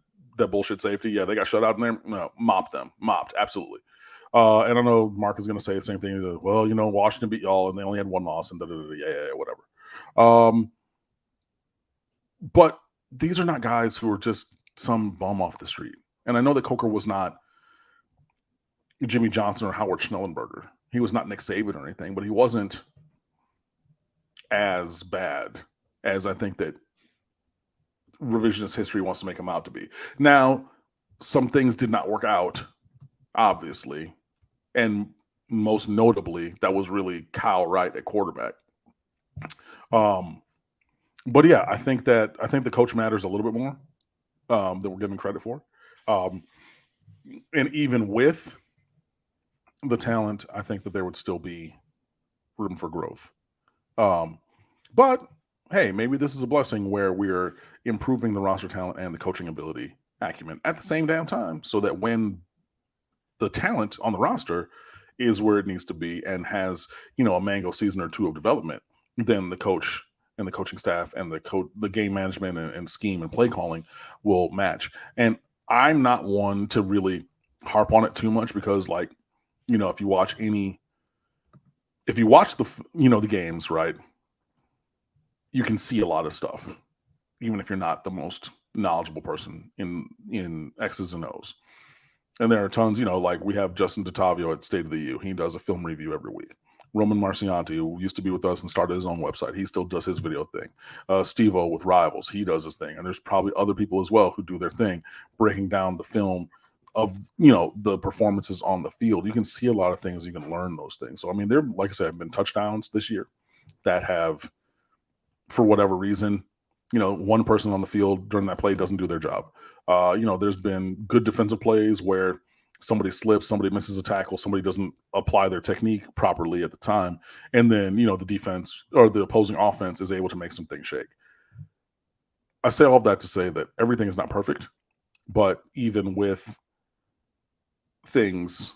bullshit safety. Yeah, they got shut out in there. No, mopped, absolutely. And I know Mark is going to say the same thing. Well, Washington beat y'all, and they only had one loss, and yeah, whatever. But these are not guys who are just some bum off the street. And I know that Coker was not Jimmy Johnson or Howard Schnellenberger. He was not Nick Saban or anything, but he wasn't as bad as I think that revisionist history wants to make him out to be. Now, some things did not work out, obviously, and most notably, that was really Kyle Wright at quarterback. But yeah, I think the coach matters a little bit more than we're giving credit for. And even with the talent, I think that there would still be room for growth. But hey, maybe this is a blessing where we're improving the roster talent and the coaching ability acumen at the same damn time, so that when the talent on the roster is where it needs to be and has, a mango season or two of development, then the coach and the coaching staff and the game management and scheme and play calling will match. And I'm not one to really harp on it too much, because if you watch the the games, right, you can see a lot of stuff, even if you're not the most knowledgeable person in X's and O's. And there are tons, we have Justin DeTavio at State of the U. He does a film review every week. Roman Marcianti, who used to be with us and started his own website, he still does his video thing. Steve-O with Rivals, he does his thing. And there's probably other people as well who do their thing, breaking down the film of, the performances on the field. You can see a lot of things. You can learn those things. So, there, like I said, have been touchdowns this year that have, for whatever reason, one person on the field during that play doesn't do their job. There's been good defensive plays where somebody slips, somebody misses a tackle, somebody doesn't apply their technique properly at the time, and then the defense or the opposing offense is able to make some things shake. I say all of that to say that everything is not perfect, but even with things,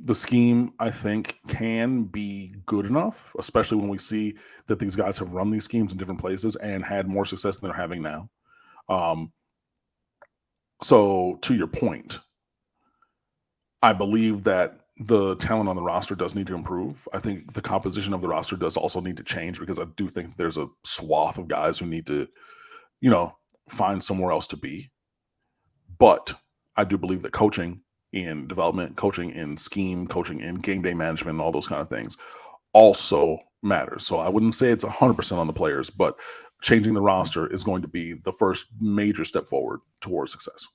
the scheme, I think, can be good enough, especially when we see that these guys have run these schemes in different places and had more success than they're having now. So to your point, I believe that the talent on the roster does need to improve. I think the composition of the roster does also need to change, because I do think there's a swath of guys who need to, find somewhere else to be. But I do believe that coaching in development, coaching in scheme, coaching in game day management, and all those kind of things also matters. So I wouldn't say it's 100% on the players, but changing the roster is going to be the first major step forward towards success.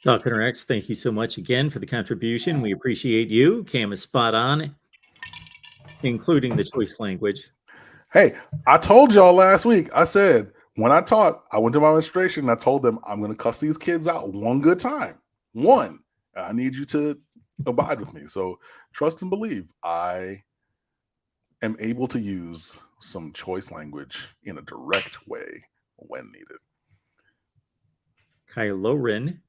Falconer X, thank you so much again for the contribution. We appreciate you. Cam is spot on, including the choice language. Hey, I told y'all last week, I said, when I taught, I went to my registration and I told them, I'm going to cuss these kids out one good time. One. I need you to abide with me. So trust and believe. I am able to use some choice language in a direct way when needed. Kylo Ren,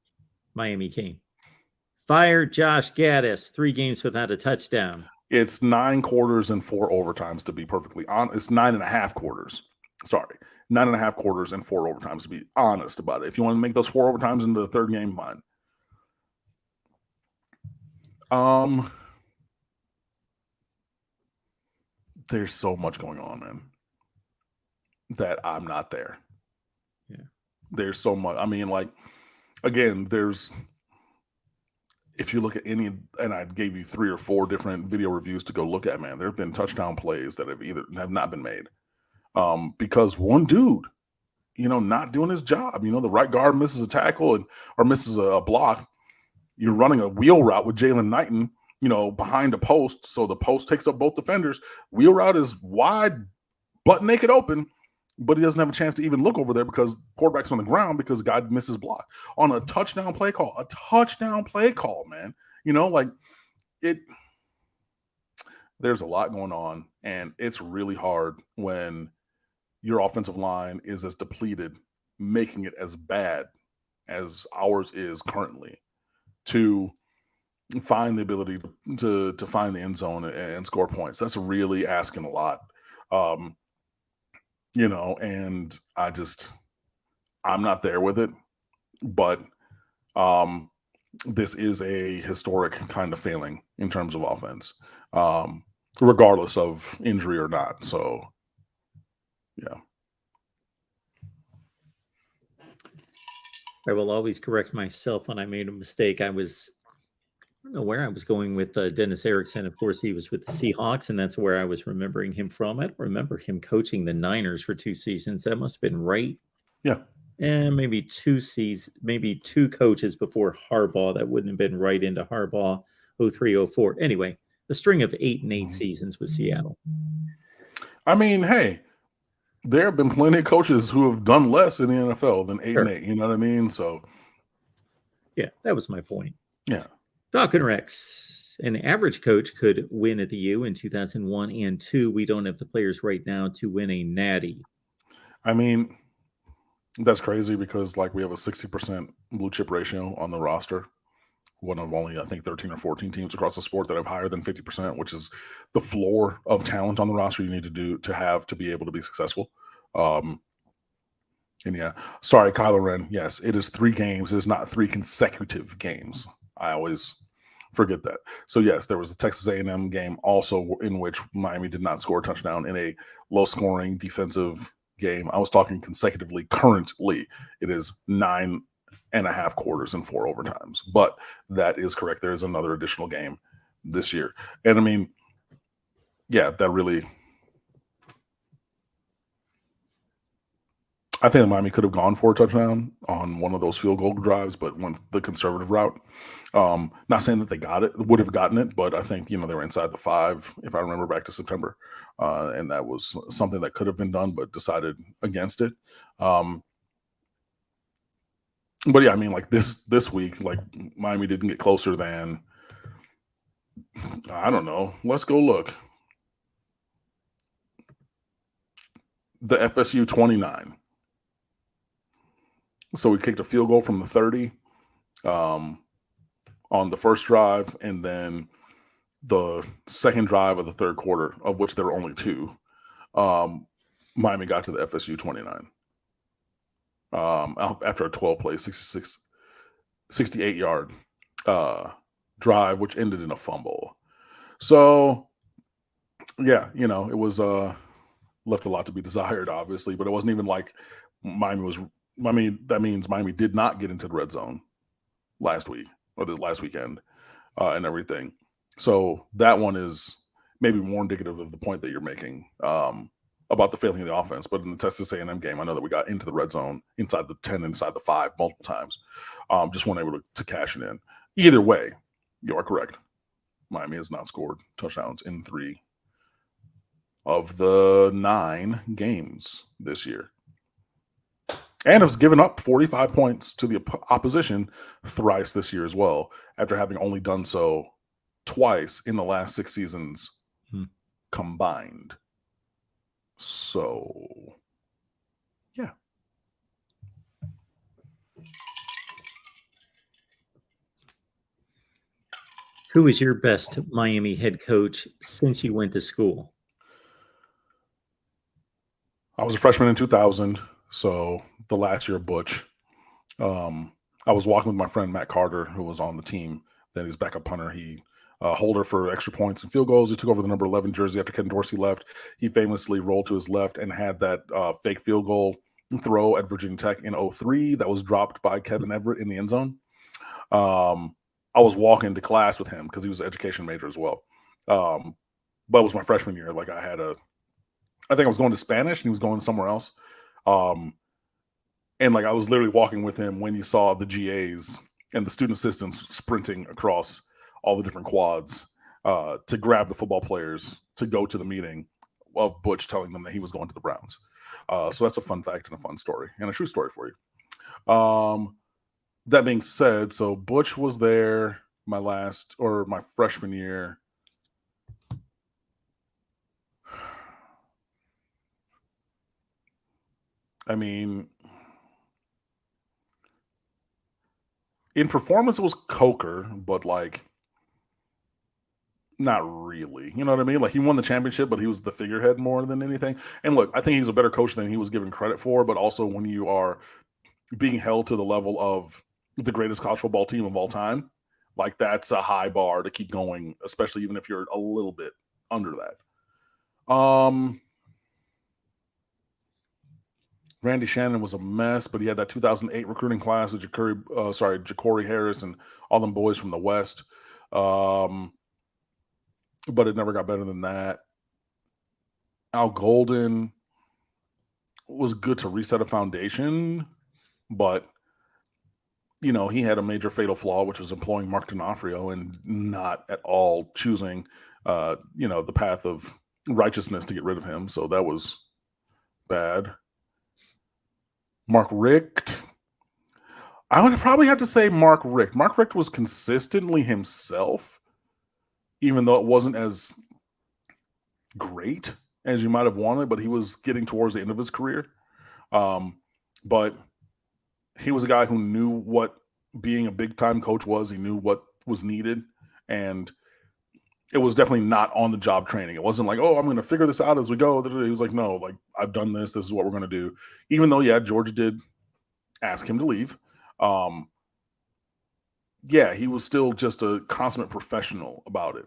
Miami King. Fire Josh Gaddis, 3 games without a touchdown. It's 9 quarters and 4 overtimes, to be perfectly honest. It's 9.5 quarters. Sorry. 9.5 quarters and 4 overtimes, to be honest about it. If you want to make those 4 overtimes into the third game, fine. There's so much going on, man, that I'm not there. Yeah. There's so much. Again, if you look at any, and I gave you 3 or 4 different video reviews to go look at, man, there have been touchdown plays that have not been made. Because one dude, not doing his job. The right guard misses a tackle or misses a block. You're running a wheel route with Jalen Knighton, behind a post. So the post takes up both defenders. Wheel route is wide, butt naked open, but he doesn't have a chance to even look over there because quarterback's on the ground because the guy misses block on a touchdown play call. A touchdown play call, man. There's a lot going on, and it's really hard when your offensive line is as depleted, making it as bad as ours is currently, to find the ability to find the end zone and score points. That's really asking a lot. and I'm not there with it. But um, this is a historic kind of failing in terms of offense, um, regardless of injury or not. So, yeah. I will always correct myself when I made a mistake. I don't know where I was going with Dennis Erickson. Of course, he was with the Seahawks, and that's where I was remembering him from. I don't remember him coaching the Niners for 2 seasons. That must have been right. Yeah. And maybe 2 seasons, maybe 2 coaches before Harbaugh. That wouldn't have been right into Harbaugh 03, 04. Anyway, the string of 8 and 8 seasons with Seattle. I mean, hey, there have been plenty of coaches who have done less in the NFL than 8 Sure. and 8. You know what I mean? So, Yeah, that was my point. yeah. Falcon Rex. An average coach could win at the U in 2001 and 2. We don't have the players right now to win a natty. I mean, that's crazy because we have a 60% blue chip ratio on the roster. One of only, I think, 13 or 14 teams across the sport that have higher than 50%, which is the floor of talent on the roster you need to be able to be successful. And yeah, sorry, Kylo Ren. Yes, it is 3 games. It is not 3 consecutive games. I always forget that. So yes, there was a Texas A&M game also in which Miami did not score a touchdown in a low-scoring defensive game. I was talking consecutively. Currently, it is 9.5 quarters and 4 overtimes. But that is correct. There is another additional game this year. And I mean, yeah, that really, I think Miami could have gone for a touchdown on one of those field goal drives, but went the conservative route. Not saying that they would have gotten it, but I think, they were inside the 5, if I remember back to September. And that was something that could have been done, but decided against it. But yeah, I mean, this week, Miami didn't get closer than, I don't know. Let's go look. The FSU 29. So we kicked a field goal from the 30 on the first drive, and then the second drive of the third quarter, of which there were only 2, Miami got to the FSU 29 after a 12-play, 68-yard drive, which ended in a fumble. So, yeah, it was left a lot to be desired, obviously, but it wasn't even like that means Miami did not get into the red zone last week or the last weekend and everything. So that one is maybe more indicative of the point that you're making about the failing of the offense. But in the Texas A&M game, I know that we got into the red zone inside the 10, inside the 5 multiple times. Just weren't able to cash it in. Either way, you are correct. Miami has not scored touchdowns in 3 of the 9 games this year. And has given up 45 points to the opposition thrice this year as well, after having only done so twice in the last 6 seasons combined. So, yeah. Who is your best Miami head coach since you went to school? I was a freshman in 2000, so the last year of Butch. I was walking with my friend Matt Carter, who was on the team. Then he's backup punter. He holder for extra points and field goals. He took over the number 11 jersey after Ken Dorsey left. He famously rolled to his left and had that fake field goal throw at Virginia Tech in 03 that was dropped by Kevin Everett in the end zone. I was walking to class with him because he was an education major as well. But it was my freshman year. I think I was going to Spanish and he was going somewhere else. And I was literally walking with him when you saw the GAs and the student assistants sprinting across all the different quads to grab the football players to go to the meeting of Butch telling them that he was going to the Browns. So that's a fun fact and a fun story and a true story for you. That being said, so Butch was there my freshman year. I mean, in performance, it was Coker, but Not really. You know what I mean? Like, he won the championship, but he was the figurehead more than anything. And look, I think he's a better coach than he was given credit for, but also when you are being held to the level of the greatest college football team of all time, like, that's a high bar to keep going, especially even if you're a little bit under that. Randy Shannon was a mess, but he had that 2008 recruiting class with Ja'Cory Harris and all them boys from the West. But it never got better than that. Al Golden was good to reset a foundation, but he had a major fatal flaw, which was employing Mark D'Onofrio and not at all choosing, the path of righteousness to get rid of him. So that was bad. Mark Richt. I would probably have to say Mark Richt. Mark Richt was consistently himself, even though it wasn't as great as you might have wanted, but he was getting towards the end of his career. But he was a guy who knew what being a big-time coach was. He knew what was needed, and it was definitely not on-the-job training. It wasn't like, oh, I'm going to figure this out as we go. He was like, no, like, I've done this. This is what we're going to do. Even though, yeah, Georgia did ask him to leave. Yeah, he was still just a consummate professional about it.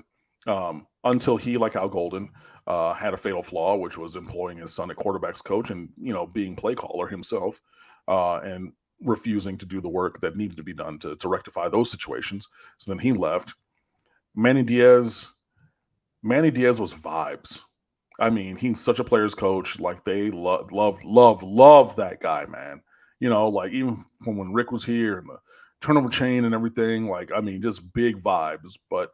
Until he, like Al Golden, had a fatal flaw, which was employing his son at quarterback's coach and, being play caller himself, and refusing to do the work that needed to be done to rectify those situations. So then he left. Manny Diaz was vibes. I mean, he's such a player's coach. Like, they love that guy, man. Like, even from when Rick was here and the turnover chain and everything, like, I mean, just big vibes. But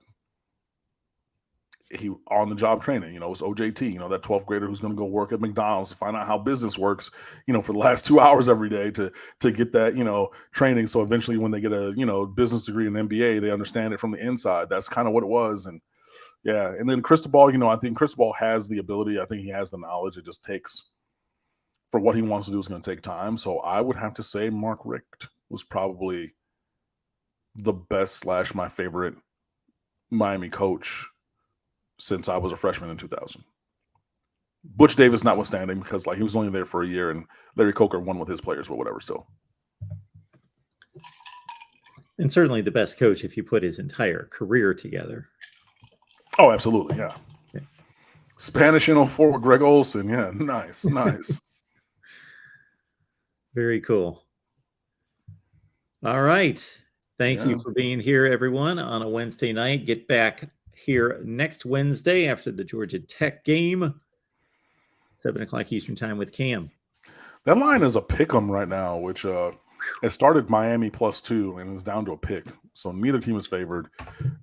he on the job training, it's OJT, that 12th grader who's going to go work at McDonald's to find out how business works, for the last 2 hours every day to get that, training. So eventually when they get a, business degree in MBA, they understand it from the inside. That's kind of what it was. And yeah. And then Cristobal, I think Cristobal has the ability. I think he has the knowledge. It just takes, for what he wants to do, is going to take time. So I would have to say Mark Richt was probably the best / my favorite Miami coach since I was a freshman in 2000. Butch Davis notwithstanding, because he was only there for a year and Larry Coker won with his players, but whatever still. And certainly the best coach if you put his entire career together. Oh, absolutely. Yeah. Spanish in 04 with Greg Olson. Yeah. Nice. Very cool. All right. Thank you for being here, everyone, on a Wednesday night. Get back here next Wednesday after the Georgia Tech game, 7:00 Eastern time with Cam. That line is a pick 'em right now, which it started Miami +2 and is down to a pick. So neither team is favored.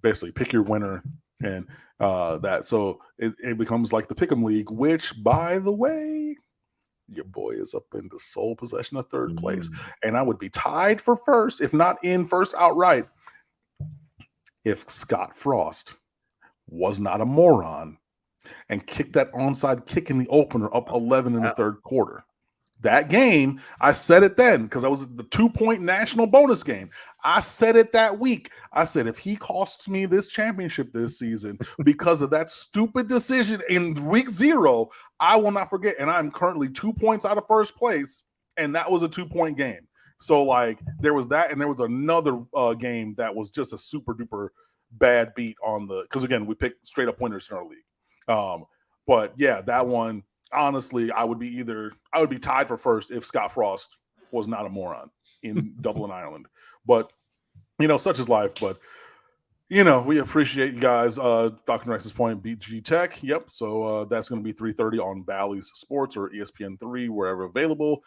Basically, pick your winner and that. So it becomes like the pick 'em league, which, by the way, your boy is up in the sole possession of third place. And I would be tied for first, if not in first outright, if Scott Frost was not a moron and kicked that onside kick in the opener up 11 in the third quarter. That game, I said it then because I was at the 2-point national bonus game. I said it that week. I said, if he costs me this championship this season because of that stupid decision in week 0, I will not forget. And I'm currently 2 points out of first place, and that was a 2-point game. So, there was that, and there was another game that was just a super duper bad beat on because again, we picked straight up winners in our league. But yeah, that one, honestly, I would be tied for first if Scott Frost was not a moron in Dublin, Ireland. But such is life. But we appreciate you guys. Falcon Rex's Point beat G Tech. Yep. So that's going to be 3:30 on Bally's Sports or ESPN3, wherever available.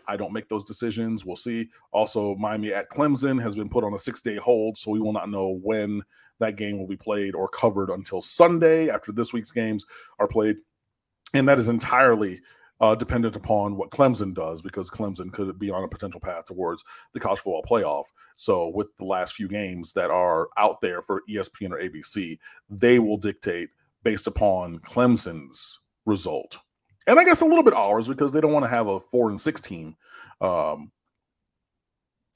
I don't make those decisions. We'll see. Also, Miami at Clemson has been put on a 6-day hold, so we will not know when that game will be played or covered until Sunday after this week's games are played. And that is entirely dependent upon what Clemson does, because Clemson could be on a potential path towards the college football playoff. So with the last few games that are out there for ESPN or ABC, they will dictate based upon Clemson's result. And I guess a little bit ours, because they don't want to have a 4-6 team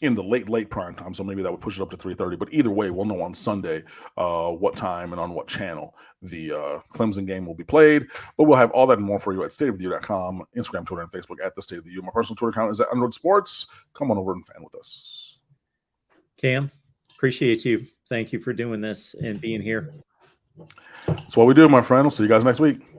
in the late prime time. So maybe that would push it up to 3:30. But either way, we'll know on Sunday what time and on what channel the Clemson game will be played. But we'll have all that and more for you at stateoftheu.com, Instagram, Twitter, and Facebook at the State of the U. My personal Twitter account is at Unroad Sports. Come on over and fan with us. Cam, appreciate you. Thank you for doing this and being here. That's what we do, my friend. We'll see you guys next week.